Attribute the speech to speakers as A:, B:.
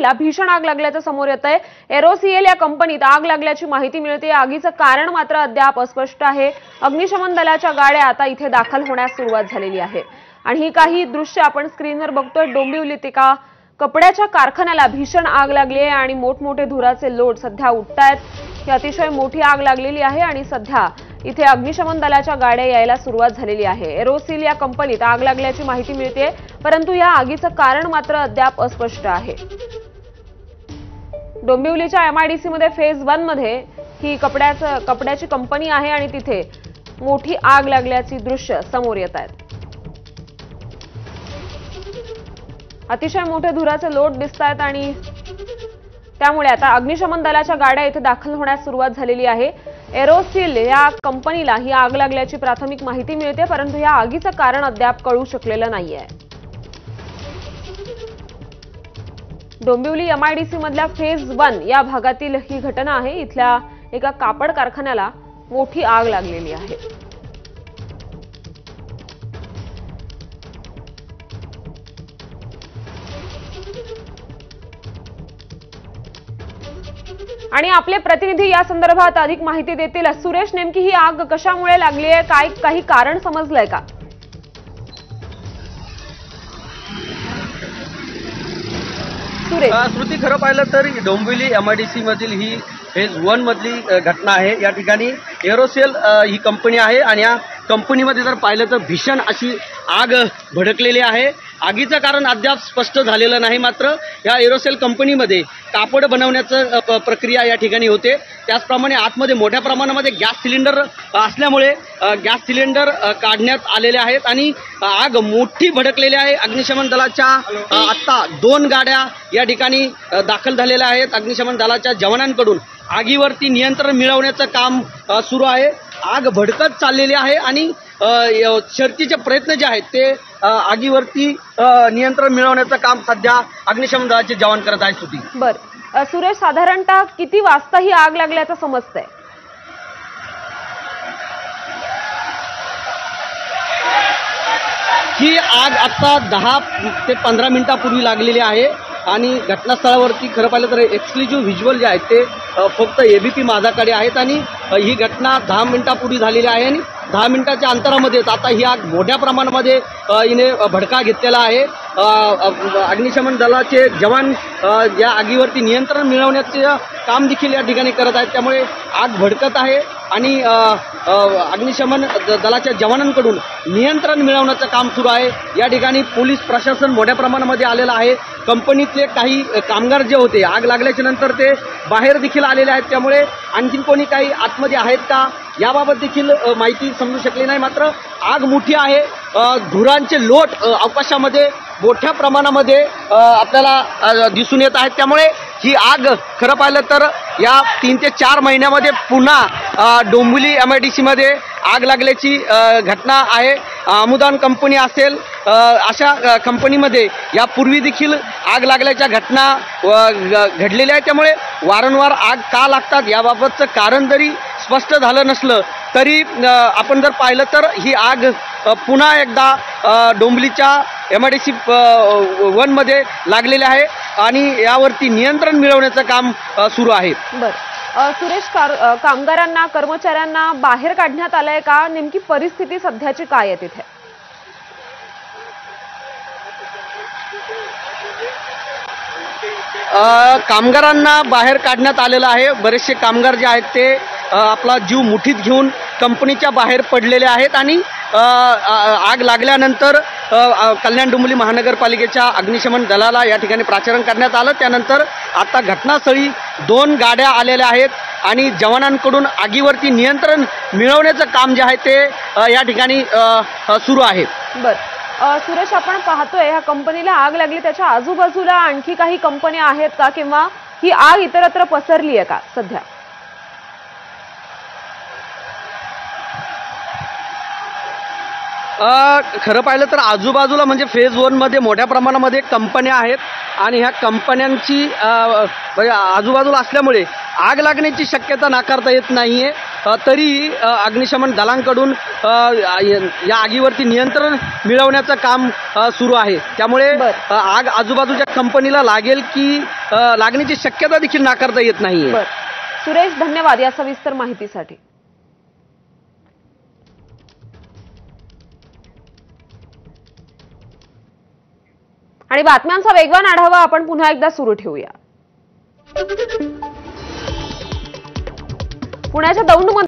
A: कंपनीला भीषण आग लागल्याचं समोर येत आहे। एरोसीएल या कंपनीत आग लागल्याची माहिती मिळते। आगीचं कारण मात्र अद्याप अस्पष्ट आहे। अग्निशमन दलाच्या गाड्या आता इथे दाखल होण्यास सुरुवात झालेली आहे आणि ही काही दृश्य आपण स्क्रीनवर बघतोय। डोंबिवलीत एका कपड्याच्या कारखान्याला भीषण आग लागली आहे आणि मोठमोठे धुराचे लोट सध्या उठतायत। ही अतिशय मोठी आग लागलेली आहे आणि सध्या इथे अग्निशमन दलाच्या गाड्या यायला सुरुवात झालेली आहे। एरोसील या कंपनीत आग लागल्याची माहिती मिळते, परंतु या आगीचं कारण मात्र अद्याप अस्पष्ट आहे। डोंबिवलीच्या एमआयडीसी मध्ये फेज 1 मध्ये ही कपड्याची कंपनी आहे आणि तिथे मोठी आग लागल्याची दृश्य समोर येत आहेत। अतिशय मोठे धुराचे लोट दिसतात आणि त्यामुळे आता अग्निशमन दलाच्या गाड्या इथे दाखल होण्यास सुरुवात झालेली आहे। एरोसील या कंपनीला ही आग लागल्याची प्राथमिक माहिती मिळते, परंतु या आगीचं कारण अद्याप कळू शकलेलं नाहीये। डोंबिवली एमआयडीसी मधल्या फेज 1 या भागातील ही घटना आहे। इथल्या एका कापड कारखान्याला मोठी आग लागलेली आहे। आणि आपले प्रतिनिधी या संदर्भात अधिक माहिती देतील। सुरेश, नेमकी ही आग कशामुळे लागली आहे, काय काही कारण समजलंय का?
B: श्रुती, खरं पाहिलं तर डोंबिवली एमआयडीसी मधील ही फेज 1 मधली घटना आहे। या ठिकाणी एरोसेल ही कंपनी आहे आणि या कंपनीमध्ये जर पाहिलं तर भीषण अशी आग भडकलेली आहे। आगीचं कारण अद्याप स्पष्ट झालेलं नाही, मात्र या एरोसेल कंपनीमध्ये कापड बनवण्याचं प्रक्रिया या ठिकाणी होते। त्याचप्रमाणे आतमध्ये मोठ्या प्रमाणामध्ये गॅस सिलेंडर असल्यामुळे गॅस सिलेंडर काढण्यात आलेले आहेत आणि आग मोठी भडकलेली आहे। अग्निशमन दलाच्या आत्ता 2 गाड्या या ठिकाणी दाखल झालेल्या आहेत। अग्निशमन दलाच्या जवानांकडून आगीवरती नियंत्रण मिळवण्याचं काम सुरू आहे। आग भडकत चाललेली आहे आणि शर्थीचे प्रयत्न जे आहेत ते आगीवरती नियंत्रण मिळवण्याचं काम सध्या अग्निशमन दलाचे जवान करत आहेत। सुटी,
A: बरं सुरेश, साधारणतः किती वाजता ही आग लागल्याचं समजतंय?
B: ही आग आता 10 ते 15 मिनिटांपूर्वी लागलेली आहे आणि घटनास्थळावरती खरं पाहिलं तर एक्सक्लुझिव्ह व्हिज्युअल जे आहेत ते फक्त एबीपी माझाकडे आहेत आणि ही घटना 10 मिनिटांपूर्वी झालेली आहे आणि 10 मिनिटाच्या अंतरामध्येच आता ही आग मोठ्या प्रमाणामध्ये हिने भडका घेतलेला आहे। अग्निशमन दलाचे जवान या आगीवरती नियंत्रण मिळवण्याचे काम देखील या ठिकाणी करत आहेत, त्यामुळे आग भडकत आहे आणि अग्निशमन दलाच्या जवानांकडून नियंत्रण मिळवण्याचं काम सुरू आहे। या ठिकाणी पोलीस प्रशासन मोठ्या प्रमाणामध्ये आलेलं आहे। कंपनीतले काही कामगार जे होते आग लागल्याच्या नंतर ते बाहेर देखील आलेले आहेत, त्यामुळे आणखीन कोणी काही आतमध्ये आहेत का याबाबत देखील माहिती समजू शकली नाही। मात्र आग मोठी आहे, धुरांचे लोट आकाशामध्ये मोठ्या प्रमाणामध्ये आपल्याला दिसून येत आहेत, त्यामुळे ही आग खरं पाहिलं तर या 3 ते 4 महिन्यामध्ये पुन्हा डोंबिवली एमआयडीसी मध्ये आग लागल्याची घटना आहे। अमुदान कंपनी असेल अशा कंपनीमध्ये यापूर्वी देखील आग लागल्याच्या घटना घडलेल्या आहेत, त्यामुळे वारंवार आग का लागतात याबाबतचं कारण जरी स्पष्ट झालं नसलं तरी आपण जर पाहिलं तर ही आग पुन्हा एकदा डोंबिवलीच्या एमआयडीसी 1 मध्ये लागलेली आहे आणि यावरती नियंत्रण मिळवण्याचं काम सुरू आहे।
A: बरं सुरेश, कामगारांना कर्मचाऱ्यांना बाहेर काढण्यात आलंय का? नेमकी परिस्थिती सध्याची काय आहे तिथे?
B: कामगारांना बाहेर काढण्यात आलेलं आहे। बरेचसे कामगार जे आहेत ते आपला जीव मुठीत घेऊन कंपनीच्या बाहेर पडलेले आहेत आणि आग लागल्यानंतर कल्याण डोंबिवली महानगरपालिकेच्या अग्निशमन दलाला या ठिकाणी प्राचारण करण्यात आलं। त्यानंतर आता घटनास्थळी 2 गाड्या आलेल्या आहेत आणि जवानांकडून आगीवरती नियंत्रण मिळवण्याचं काम जे आहे ते या ठिकाणी सुरू आहे।
A: बरं सुरेश, आपण पाहतोय ह्या कंपनीला आग लागली, त्याच्या आजूबाजूला आणखी काही कंपन्या आहेत का किंवा ही आग इतरत्र पसरली आहे का सध्या?
B: खरं पाहिलं तर आजूबाजूला म्हणजे फेज 1 मध्ये मोठ्या प्रमाणामध्ये कंपन्या आहेत आणि ह्या कंपन्यांची आजूबाजूला असल्यामुळे आग लागण्याची शक्यता नाकारता येत नाहीये। तरी अग्निशमन दलांकडून या आगीवरती नियंत्रण मिळवण्याचं काम सुरू आहे। त्यामुळे आग आजूबाजूच्या कंपनीला लागेल की लागण्याची शक्यता देखील नाकारता येत नाही।
A: सुरेश, धन्यवाद या सविस्तर माहितीसाठी। आणि बातम्यांचा वेगवान आढावा आपण पुन्हा एकदा सुरू ठेवूया। पुण्याच्या दौंड